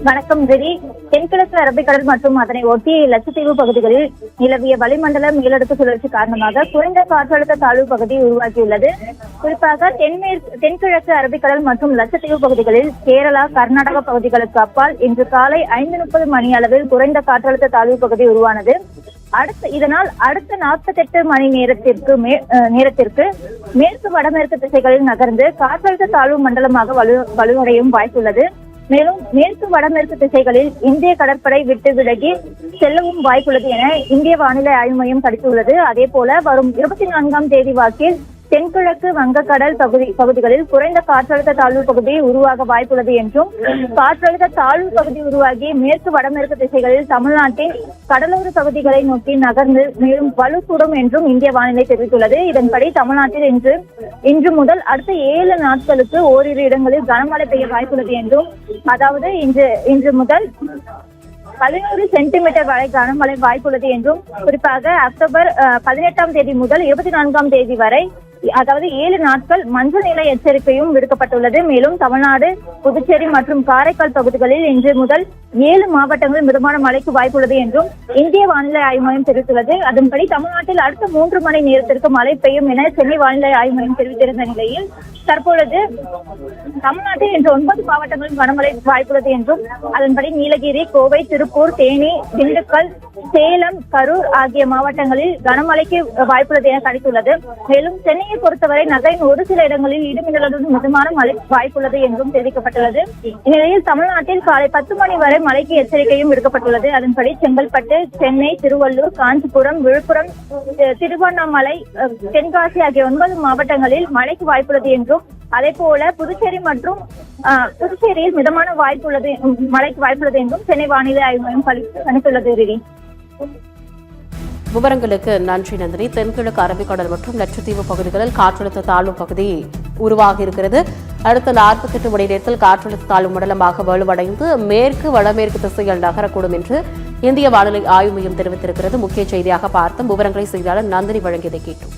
வணக்கம் ஜெரி. தென்கிழக்கு அரபிக்கடல் மற்றும் அதனை ஒட்டிய லட்சத்தீவு பகுதிகளில் நிலவிய வளிமண்டல மேலடுக்கு சுழற்சி காரணமாக குறைந்த காற்றழுத்த தாழ்வு பகுதி உருவாகியுள்ளது. குறிப்பாக தென்கிழக்கு அரபிக்கடல் மற்றும் லட்சத்தீவு பகுதிகளில் கேரளா, கர்நாடக பகுதிகளுக்கு அப்பால் இன்று காலை 5:30 மணி அளவில் குறைந்த காற்றழுத்த தாழ்வு பகுதி உருவானது. இதனால் அடுத்த 48 மணி நேரத்திற்கு மேற்கு வடமேற்கு திசைகளில் நகர்ந்து காற்றழுத்த தாழ்வு மண்டலமாக வலுவடையும் வாய்ப்புள்ளது. மேலும் மேற்கு வடமேற்கு திசைகளில் இந்திய கடற்படை விட்டு விலகி செல்லவும் வாய்ப்புள்ளது என இந்திய வானிலை ஆய்வு மையம் கணித்துள்ளது. அதே போல வரும் 24ஆம் தேதி வாக்கில் தென்கிழக்கு வங்கக்கடல் பகுதிகளில் குறைந்த காற்றழுத்த தாழ்வு பகுதி உருவாக வாய்ப்புள்ளது என்றும், காற்றழுத்த தாழ்வு பகுதி உருவாகி மேற்கு வடமேற்கு திசைகளில் தமிழ்நாட்டின் கடலோர பகுதிகளை நோக்கி நகர்ந்து மேலும் வலுக்கூடும் என்றும் இந்திய வானிலை தெரிவித்துள்ளது. இதன்படி தமிழ்நாட்டில் இன்று முதல் அடுத்த 7 நாட்களுக்கு ஓரிரு இடங்களில் கனமழை பெய்ய வாய்ப்புள்ளது என்றும், அதாவது இன்று முதல் 11 சென்டிமீட்டர் வரை கனமழை வாய்ப்புள்ளது என்றும், குறிப்பாக அக்டோபர் 18ஆம் தேதி முதல் 24ஆம் தேதி வரை, அதாவது 7 நாட்கள் மஞ்சள் நிலை எச்சரிக்கையும் விடுக்கப்பட்டுள்ளது. மேலும் தமிழ்நாடு, புதுச்சேரி மற்றும் காரைக்கால் பகுதிகளில் இன்று முதல் 7 மாவட்டங்களில் மிதமான மழைக்கு வாய்ப்புள்ளது என்றும் இந்திய வானிலை ஆய்வு மையம் தெரிவித்துள்ளது. அதன்படி தமிழ்நாட்டில் அடுத்த 3 மணி நேரத்திற்கு மழை பெய்யும் என சென்னை வானிலை ஆய்வு மையம் தெரிவித்திருந்த நிலையில் தற்பொழுது தமிழ்நாட்டில் இன்று 9 மாவட்டங்களில் கனமழை வாய்ப்புள்ளது என்றும், அதன்படி நீலகிரி, கோவை, திருப்பூர், தேனி, திண்டுக்கல், சேலம், கரூர் ஆகிய மாவட்டங்களில் கனமழைக்கு வாய்ப்புள்ளது என கணித்துள்ளது. மேலும் சென்னையை பொறுத்தவரை நகரின் ஒரு சில இடங்களில் இடிமின்னலுடன் மிதமான மழை வாய்ப்புள்ளது என்றும் தெரிவிக்கப்பட்டுள்ளது. இந்நிலையில் தமிழ்நாட்டில் காலை 10 மணி வரை மழைக்கு எச்சரிக்கையும் விடுக்கப்பட்டுள்ளது. அதன்படி செங்கல்பட்டு, சென்னை, திருவள்ளூர், காஞ்சிபுரம், விழுப்புரம், திருவண்ணாமலை, தென்காசி ஆகிய 9 மாவட்டங்களில் மழைக்கு வாய்ப்புள்ளது என்றும், அதே போல புதுச்சேரியில் மிதமான மழைக்கு வாய்ப்புள்ளது என்றும் சென்னை வானிலை ஆய்வு மையம் கணித்துள்ளது. விவரங்களுக்கு நன்றி நந்தினி. தென்கிழக்கு அரபிக்கடல் மற்றும் லட்சத்தீவு பகுதிகளில் காற்றழுத்த தாழ்வு பகுதி உருவாகி இருக்கிறது. அடுத்த 48 மணி நேரத்தில் காற்றழுத்த தாழ்வு மண்டலமாக வலுவடைந்து மேற்கு வடமேற்கு திசையில் நகரக்கூடும் என்று இந்திய வானிலை ஆய்வு மையம் தெரிவித்திருக்கிறது. முக்கிய செய்தியாக பார்த்தோம். விவரங்களை செய்தியாளர் நந்தினி வழங்கியதை கேட்டோம்.